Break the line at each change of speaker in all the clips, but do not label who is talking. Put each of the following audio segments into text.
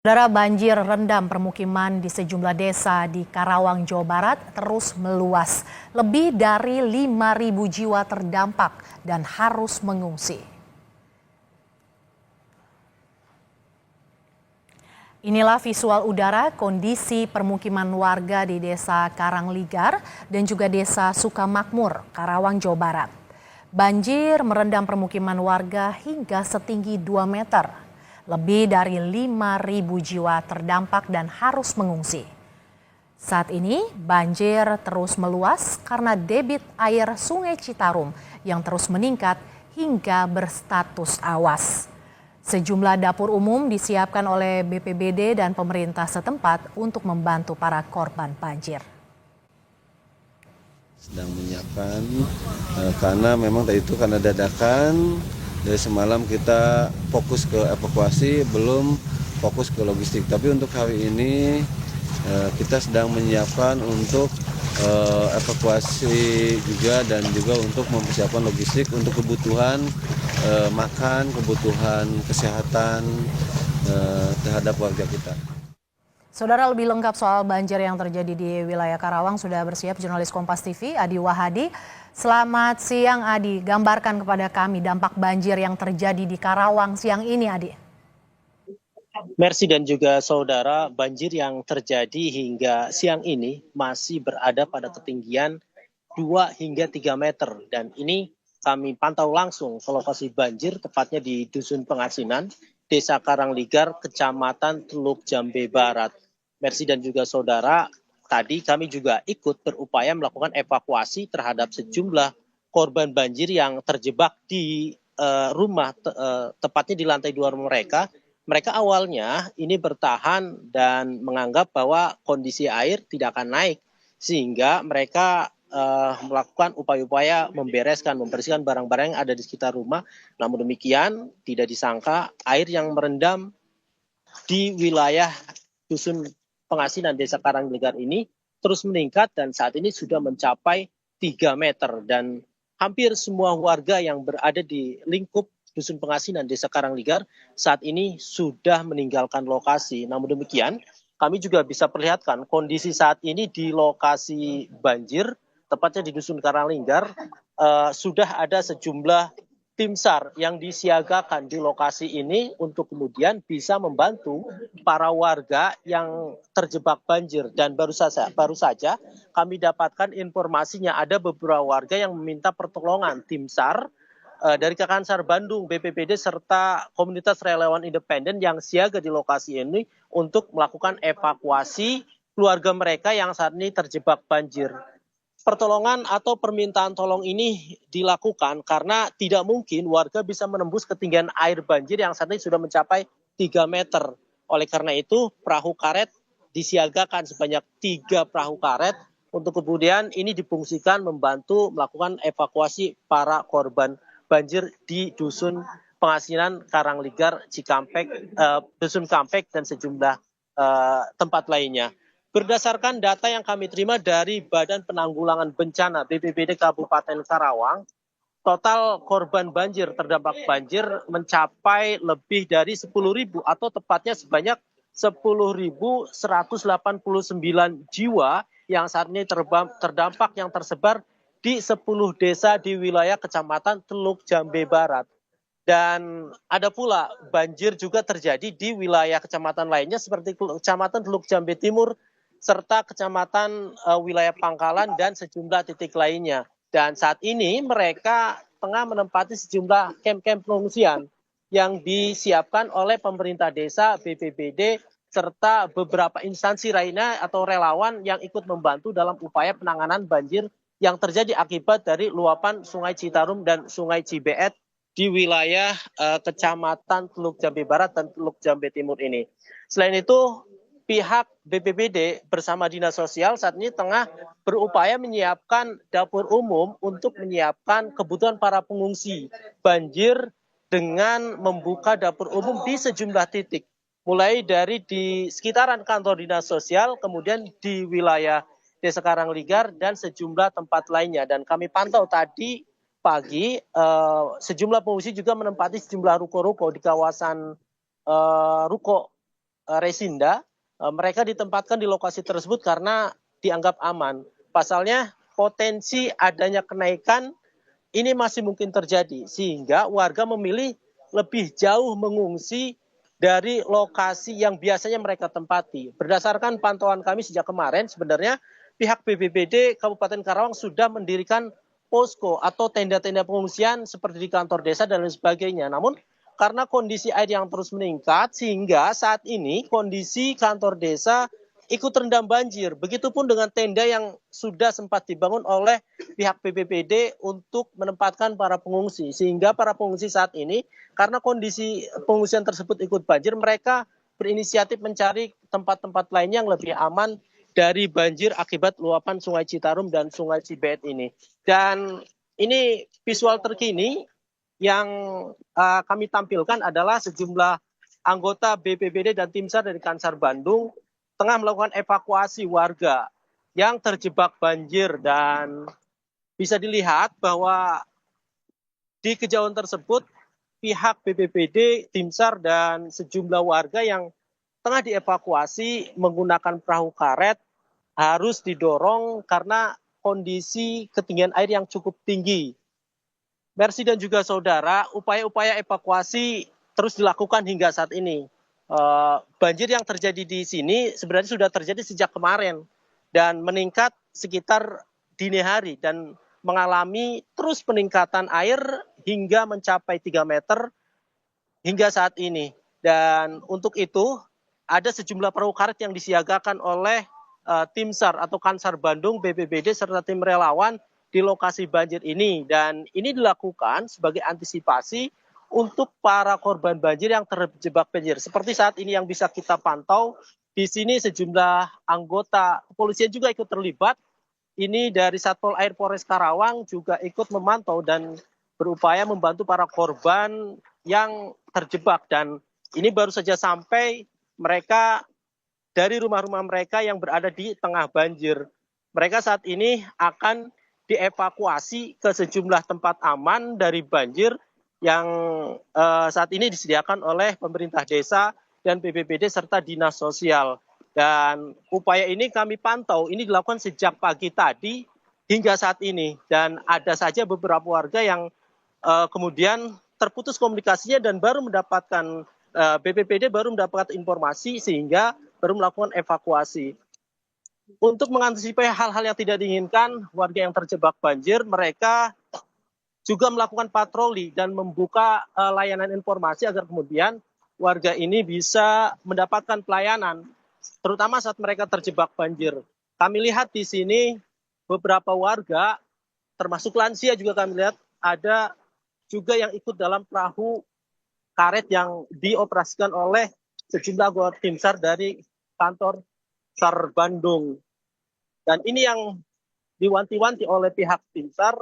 Saudara, banjir rendam permukiman di sejumlah desa di Karawang, Jawa Barat terus meluas. Lebih dari 5.000 jiwa terdampak dan harus mengungsi. Inilah visual udara kondisi permukiman warga di Desa Karangligar dan juga Desa Sukamakmur, Karawang, Jawa Barat. Banjir merendam permukiman warga hingga setinggi 2 meter. Lebih dari 5.000 jiwa terdampak dan harus mengungsi. Saat ini banjir terus meluas karena debit air Sungai Citarum yang terus meningkat hingga berstatus awas. Sejumlah dapur umum disiapkan oleh BPBD dan pemerintah setempat untuk membantu para korban banjir.
Sedang menyiapkan karena memang tadi itu karena dadakan. Dari semalam kita fokus ke evakuasi, belum fokus ke logistik. Tapi untuk hari ini kita sedang menyiapkan untuk evakuasi juga dan juga untuk mempersiapkan logistik untuk kebutuhan makan, kebutuhan kesehatan terhadap warga kita.
Saudara, lebih lengkap soal banjir yang terjadi di wilayah Karawang sudah bersiap jurnalis Kompas TV Adi Wahadi. Selamat siang Adi, gambarkan kepada kami dampak banjir yang terjadi di Karawang siang ini Adi.
Mercy dan juga saudara, banjir yang terjadi hingga siang ini masih berada pada ketinggian 2 hingga 3 meter. Dan ini kami pantau langsung ke lokasi banjir, tepatnya di Dusun Pengasinan, Desa Karangligar, Kecamatan Teluk Jambe Barat. Mercy dan juga saudara, tadi kami juga ikut berupaya melakukan evakuasi terhadap sejumlah korban banjir yang terjebak di rumah, tepatnya di lantai 2 mereka. Mereka awalnya ini bertahan dan menganggap bahwa kondisi air tidak akan naik, sehingga mereka melakukan upaya-upaya membersihkan barang-barang yang ada di sekitar rumah. Namun demikian, tidak disangka air yang merendam di wilayah Dusun Pengasinan Desa Karangligar ini terus meningkat dan saat ini sudah mencapai 3 meter. Dan hampir semua warga yang berada di lingkup Dusun Pengasinan Desa Karangligar saat ini sudah meninggalkan lokasi. Namun demikian, kami juga bisa perlihatkan kondisi saat ini di lokasi banjir, tepatnya di Dusun Karangligar, sudah ada sejumlah tim SAR yang disiagakan di lokasi ini untuk kemudian bisa membantu para warga yang terjebak banjir. Dan baru saja kami dapatkan informasinya ada beberapa warga yang meminta pertolongan tim SAR dari Kakak SAR Bandung, BPBD, serta komunitas relawan independen yang siaga di lokasi ini untuk melakukan evakuasi keluarga mereka yang saat ini terjebak banjir. Pertolongan atau permintaan tolong ini dilakukan karena tidak mungkin warga bisa menembus ketinggian air banjir yang saat ini sudah mencapai 3 meter. Oleh karena itu, perahu karet disiagakan sebanyak 3 perahu karet untuk kemudian ini difungsikan membantu melakukan evakuasi para korban banjir di Dusun Pengasinan, Karangligar, Cikampek, Dusun Kampek, dan sejumlah tempat lainnya. Berdasarkan data yang kami terima dari Badan Penanggulangan Bencana BPBD Kabupaten Karawang, total korban banjir terdampak banjir mencapai lebih dari 10.000 atau tepatnya sebanyak 10.189 jiwa yang saat ini terdampak yang tersebar di 10 desa di wilayah Kecamatan Teluk Jambe Barat. Dan ada pula banjir juga terjadi di wilayah kecamatan lainnya seperti Kecamatan Teluk Jambe Timur, serta kecamatan wilayah Pangkalan dan sejumlah titik lainnya. Dan saat ini mereka tengah menempati sejumlah kamp-kamp pengungsian yang disiapkan oleh pemerintah desa, BPBD, serta beberapa instansi lainnya atau relawan yang ikut membantu dalam upaya penanganan banjir yang terjadi akibat dari luapan Sungai Citarum dan Sungai Cibeet di wilayah Kecamatan Teluk Jambe Barat dan Teluk Jambe Timur ini. Selain itu, pihak BPBD bersama Dinas Sosial saat ini tengah berupaya menyiapkan dapur umum untuk menyiapkan kebutuhan para pengungsi banjir dengan membuka dapur umum di sejumlah titik. Mulai dari di sekitaran kantor Dinas Sosial, kemudian di wilayah Desa Karangligar dan sejumlah tempat lainnya. Dan kami pantau tadi pagi, sejumlah pengungsi juga menempati sejumlah ruko-ruko di kawasan ruko Resinda, mereka ditempatkan di lokasi tersebut karena dianggap aman. Pasalnya potensi adanya kenaikan ini masih mungkin terjadi, sehingga warga memilih lebih jauh mengungsi dari lokasi yang biasanya mereka tempati. Berdasarkan pantauan kami sejak kemarin, sebenarnya pihak BPBD Kabupaten Karawang sudah mendirikan posko atau tenda-tenda pengungsian seperti di kantor desa dan lain sebagainya. Namun karena kondisi air yang terus meningkat, sehingga saat ini kondisi kantor desa ikut terendam banjir. Begitupun dengan tenda yang sudah sempat dibangun oleh pihak BPBD untuk menempatkan para pengungsi. Sehingga para pengungsi saat ini, karena kondisi pengungsian tersebut ikut banjir, mereka berinisiatif mencari tempat-tempat lain yang lebih aman dari banjir akibat luapan Sungai Citarum dan Sungai Cibeet ini. Dan ini visual terkini yang kami tampilkan adalah sejumlah anggota BPBD dan tim SAR dari Kansar Bandung tengah melakukan evakuasi warga yang terjebak banjir, dan bisa dilihat bahwa di kejauhan tersebut pihak BPBD, tim SAR dan sejumlah warga yang tengah dievakuasi menggunakan perahu karet harus didorong karena kondisi ketinggian air yang cukup tinggi. Mercy dan juga saudara, upaya-upaya evakuasi terus dilakukan hingga saat ini. Banjir yang terjadi di sini sebenarnya sudah terjadi sejak kemarin dan meningkat sekitar dini hari dan mengalami terus peningkatan air hingga mencapai 3 meter hingga saat ini. Dan untuk itu ada sejumlah perahu karet yang disiagakan oleh tim SAR atau Kansar Bandung, BPBD serta tim relawan di lokasi banjir ini, dan ini dilakukan sebagai antisipasi untuk para korban banjir yang terjebak banjir. Seperti saat ini yang bisa kita pantau, di sini sejumlah anggota kepolisian juga ikut terlibat. Ini dari Satpol Air Polres Karawang juga ikut memantau dan berupaya membantu para korban yang terjebak, dan ini baru saja sampai mereka dari rumah-rumah mereka yang berada di tengah banjir. Mereka saat ini akan dievakuasi ke sejumlah tempat aman dari banjir yang saat ini disediakan oleh pemerintah desa dan BPBD serta dinas sosial. Dan upaya ini kami pantau, ini dilakukan sejak pagi tadi hingga saat ini. Dan ada saja beberapa warga yang kemudian terputus komunikasinya dan baru mendapatkan, BPBD baru mendapatkan informasi sehingga baru melakukan evakuasi. Untuk mengantisipasi hal-hal yang tidak diinginkan, warga yang terjebak banjir, mereka juga melakukan patroli dan membuka layanan informasi agar kemudian warga ini bisa mendapatkan pelayanan, terutama saat mereka terjebak banjir. Kami lihat di sini beberapa warga, termasuk lansia juga kami lihat, ada juga yang ikut dalam perahu karet yang dioperasikan oleh sejumlah anggota tim SAR dari kantor SAR Bandung. Dan ini yang diwanti-wanti oleh pihak tim SAR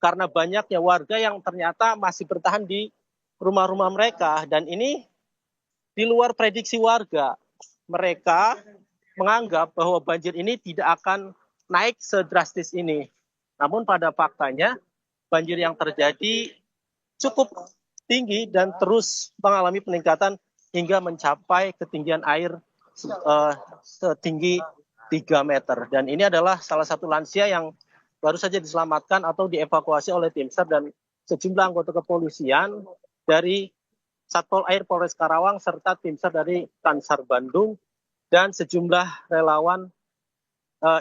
karena banyaknya warga yang ternyata masih bertahan di rumah-rumah mereka. Dan ini di luar prediksi warga. Mereka menganggap bahwa banjir ini tidak akan naik sedrastis ini. Namun pada faktanya banjir yang terjadi cukup tinggi dan terus mengalami peningkatan hingga mencapai ketinggian air setinggi 3 meter. Dan ini adalah salah satu lansia yang baru saja diselamatkan atau dievakuasi oleh tim SAR dan sejumlah anggota kepolisian dari Satpol Air Polres Karawang serta tim SAR dari Kansar Bandung dan sejumlah relawan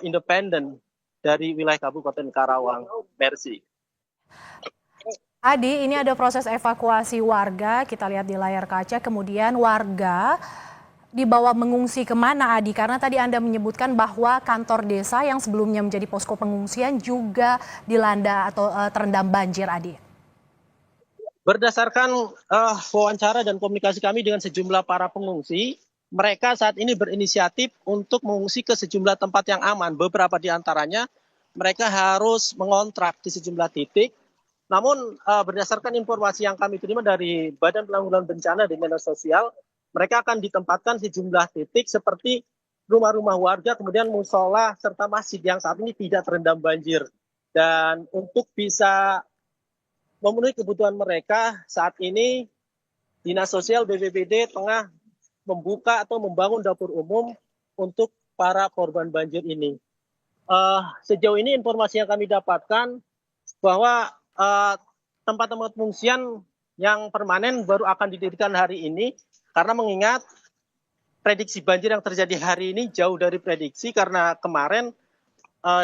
independen dari wilayah Kabupaten Karawang. Mercy.
Adi, ini ada proses evakuasi warga, kita lihat di layar kaca, kemudian warga dibawa mengungsi kemana, Adi? Karena tadi Anda menyebutkan bahwa kantor desa yang sebelumnya menjadi posko pengungsian juga dilanda atau terendam banjir, Adi.
Berdasarkan wawancara dan komunikasi kami dengan sejumlah para pengungsi, mereka saat ini berinisiatif untuk mengungsi ke sejumlah tempat yang aman. Beberapa di antaranya mereka harus mengontrak di sejumlah titik. Namun berdasarkan informasi yang kami terima dari Badan Penanggulangan Bencana di media sosial, mereka akan ditempatkan sejumlah titik seperti rumah-rumah warga, kemudian musola, serta masjid yang saat ini tidak terendam banjir. Dan untuk bisa memenuhi kebutuhan mereka, saat ini Dinas Sosial BPBD tengah membuka atau membangun dapur umum untuk para korban banjir ini. Sejauh ini informasi yang kami dapatkan bahwa tempat-tempat pengungsian yang permanen baru akan didirikan hari ini karena mengingat prediksi banjir yang terjadi hari ini jauh dari prediksi karena kemarin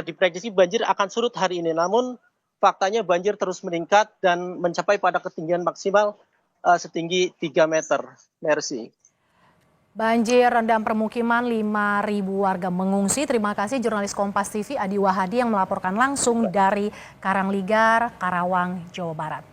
diprediksi banjir akan surut hari ini. Namun faktanya banjir terus meningkat dan mencapai pada ketinggian maksimal setinggi 3 meter. Mercy.
Banjir rendam permukiman 5.000 warga mengungsi. Terima kasih jurnalis Kompas TV Adi Wahadi yang melaporkan langsung dari Karangligar, Karawang, Jawa Barat.